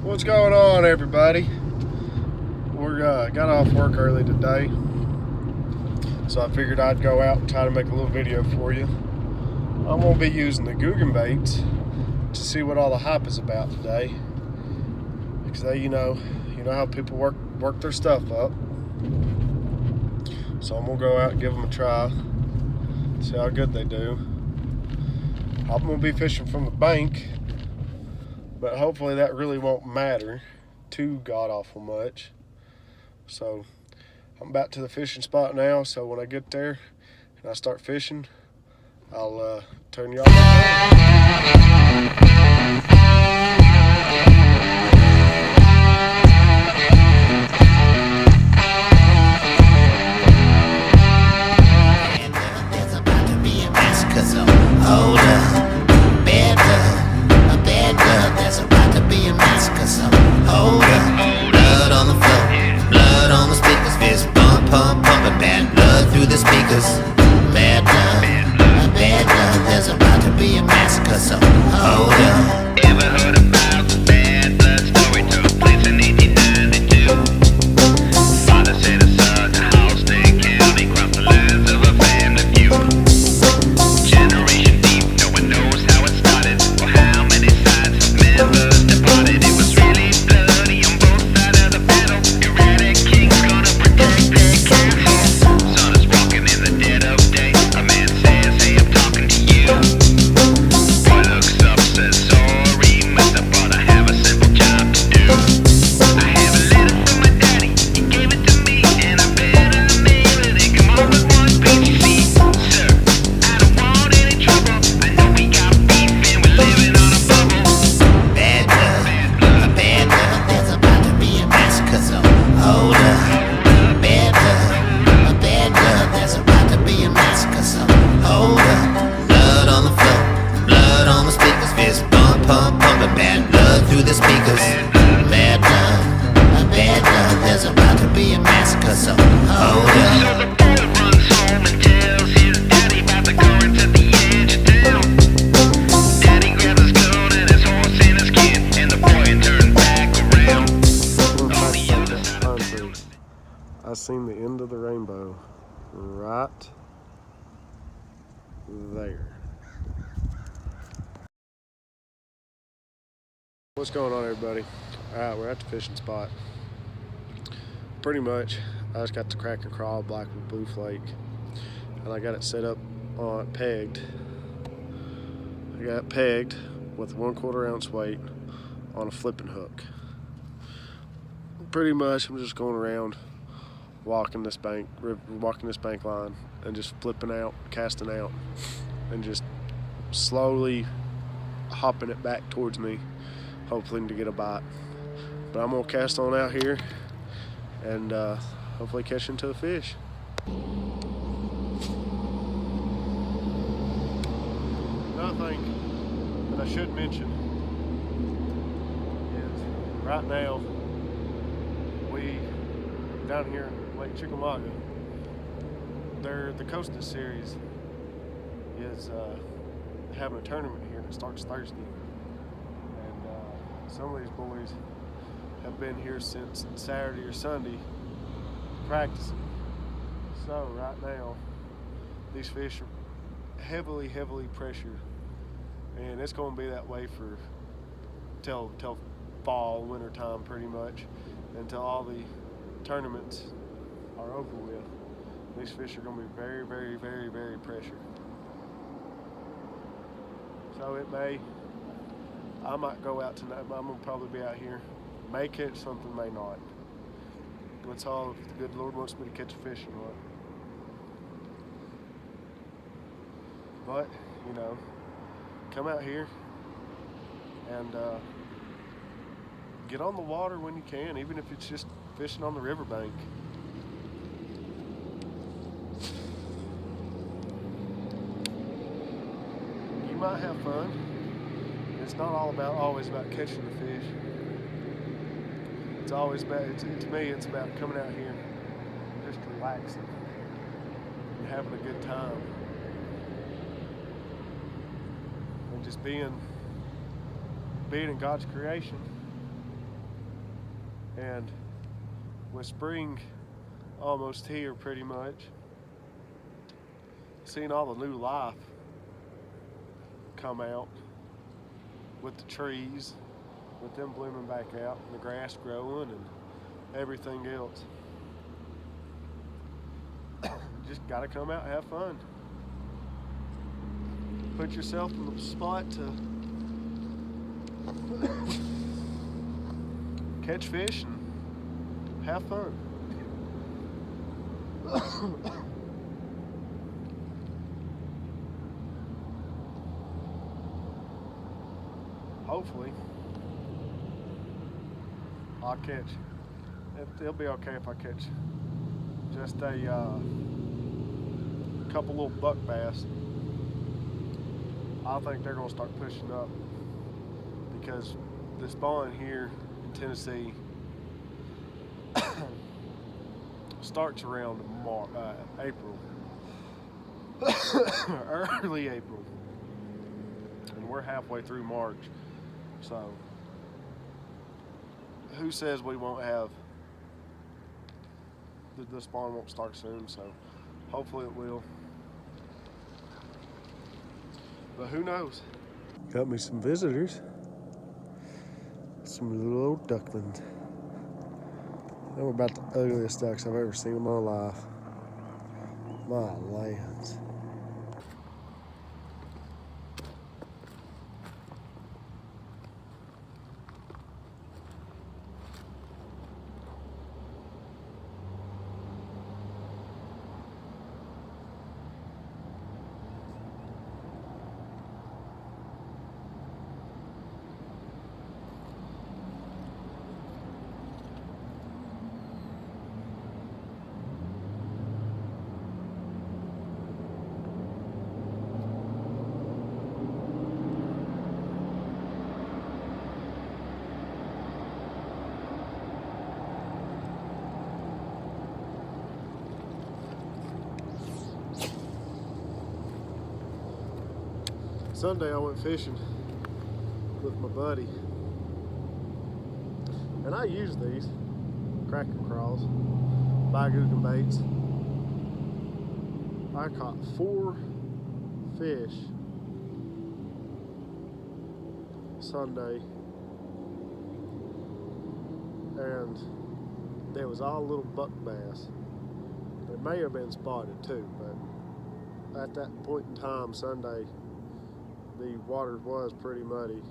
What's going on, everybody? We got off work early today, so I figured I'd go out and try to make a little video for you. I'm gonna be using the GOOGAN baits to see what all the hype is about today, because they, you know how people work their stuff up. So I'm gonna go out and give them a try, see how good they do. I'm gonna be fishing from the bank, but hopefully that really won't matter too god-awful much. So I'm back to the fishing spot now, so when I get there and I start fishing, I'll turn you off. I seen the end of the rainbow right there. What's going on, everybody? Alright, we're at the fishing spot. Pretty much, I just got the crack and crawl black with blue flake, and I got it set up on pegged. I got it pegged with 1/4 ounce weight on a flipping hook. Pretty much, I'm just going around walking this bank line and just flipping out, casting out, and just slowly hopping it back towards me, hopefully to get a bite. But I'm gonna cast on out here and hopefully catch into a fish. Another thing that I should mention is right now we down here in Lake Chickamauga, the Coastal Series is having a tournament here, and it starts Thursday. And some of these boys have been here since Saturday or Sunday practicing. So right now, these fish are heavily pressured, and it's going to be that way for till fall, winter time, pretty much, until all the tournaments are over with. These fish are going to be very pressured. So I might go out tonight, but I'm going to probably be out here. May catch something, may not. That's all if the good Lord wants me to catch a fish or what. But, come out here and get on the water when you can, even if it's just fishing on the riverbank. You might have fun. It's not always about catching the fish. It's always about, to me, it's about coming out here and just relaxing and having a good time. And just being in God's creation And with spring almost here pretty much, seeing all the new life come out with the trees, with them blooming back out, and the grass growing and everything else. Just gotta come out and have fun. Put yourself in the spot to catch fish and have fun. Hopefully, I'll catch. It'll be okay if I catch just a couple little buck bass. I think they're gonna start pushing up because the spawn here in Tennessee starts around April, early April, and we're halfway through March. So who says we won't have the spawn won't start soon? So hopefully it will, but who knows? Got me some visitors, some little old ducklings. They were about the ugliest ducks I've ever seen in my life. My lands. Sunday I went fishing with my buddy, and I use these cracker crawls by GOOGAN Baits. I caught 4 fish Sunday, and they was all little buck bass. They may have been spotted too, but at that point in time Sunday, the water was pretty muddy,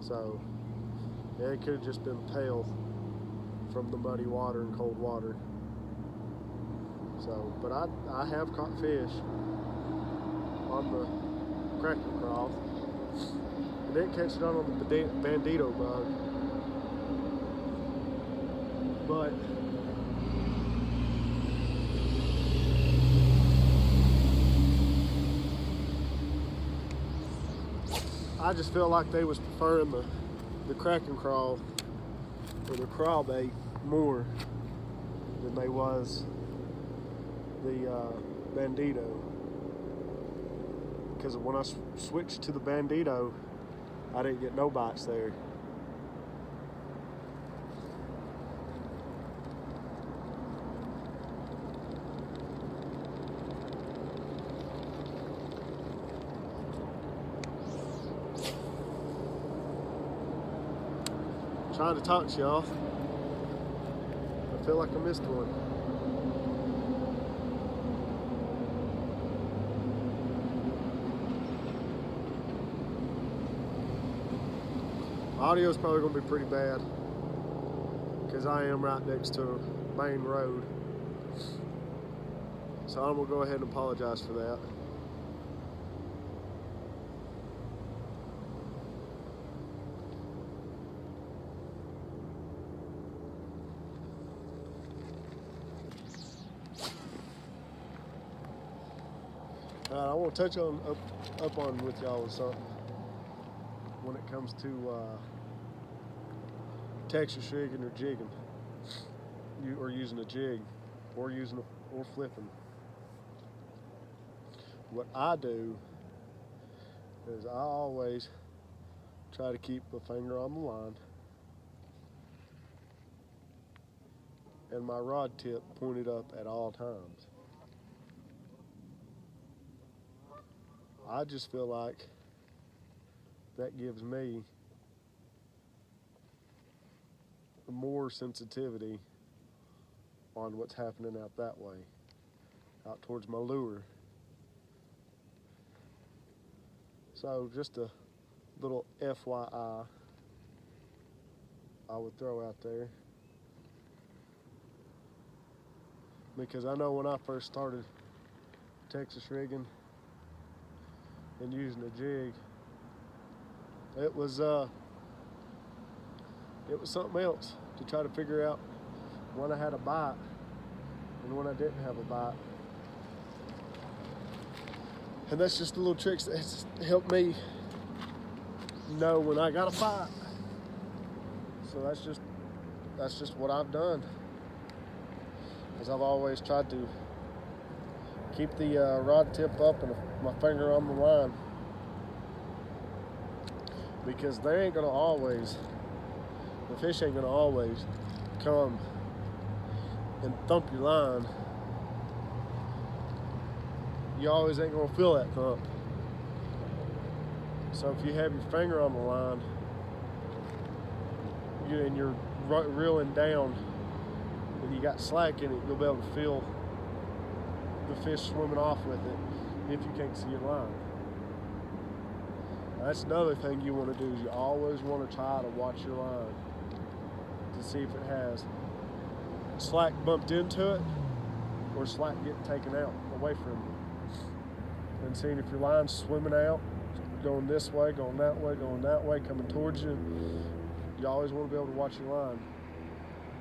so yeah, it could have just been pale from the muddy water and cold water. So, but I have caught fish on the cracker crawl. I didn't catch it on the bandito bug, but I just feel like they was preferring the crack and crawl or the crawl bait more than they was the bandito. Because when I switched to the bandito, I didn't get no bites there. Trying to talk to y'all. I feel like I missed one. Audio's probably gonna be pretty bad because I am right next to a main road. So I'm gonna go ahead and apologize for that. I want to touch on up on with y'all with something when it comes to Texas rigging or jigging, or using a jig, or or flipping. What I do is I always try to keep a finger on the line and my rod tip pointed up at all times. I just feel like that gives me more sensitivity on what's happening out that way, out towards my lure. So just a little FYI I would throw out there, because I know when I first started Texas rigging and using a jig, it was something else to try to figure out when I had a bite and when I didn't have a bite. And that's just the little tricks that has helped me know when I got a bite. So that's just what I've done, because I've always tried to keep the rod tip up and my finger on the line, because the fish ain't gonna always come and thump your line. You always ain't gonna feel that thump. So if you have your finger on the line and you're reeling down and you got slack in it, you'll be able to feel the fish swimming off with it if you can't see your line. That's another thing you want to do, is you always want to try to watch your line to see if it has slack bumped into it or slack getting taken out away from you. And seeing if your line's swimming out, going this way, going that way, going that way, coming towards you. You always want to be able to watch your line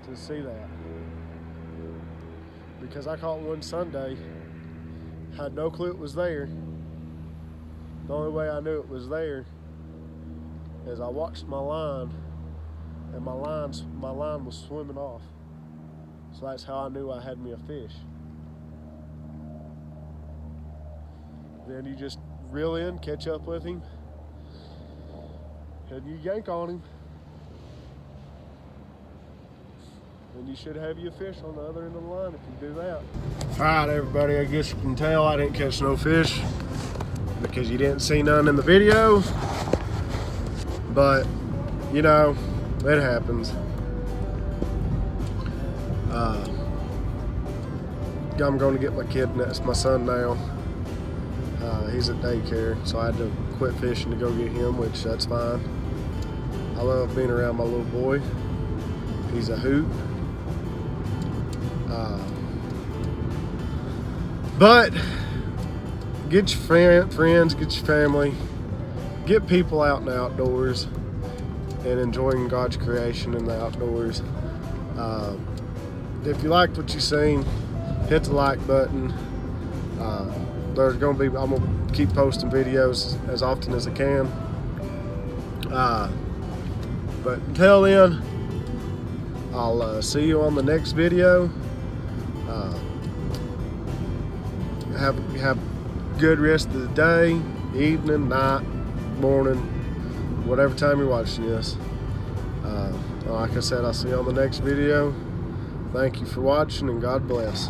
to see that. Because I caught one Sunday, had no clue it was there. The only way I knew it was there is I watched my line, and my line was swimming off. So that's how I knew I had me a fish. Then you just reel in, catch up with him, and you yank on him, and you should have you a fish on the other end of the line if you do that. All right, everybody, I guess you can tell I didn't catch no fish because you didn't see none in the video, but you know, it happens. I'm going to get my kid, that's my son now. He's at daycare, so I had to quit fishing to go get him, which that's fine. I love being around my little boy. He's a hoot. But get your friends, get your family, get people out in the outdoors and enjoying God's creation in the outdoors. If you liked what you seen, hit the like button. I'm gonna keep posting videos as often as I can. But until then, I'll see you on the next video. Have a good rest of the day, evening, night, morning, whatever time you're watching this. Like I said, I'll see you on the next video. Thank you for watching, and God bless.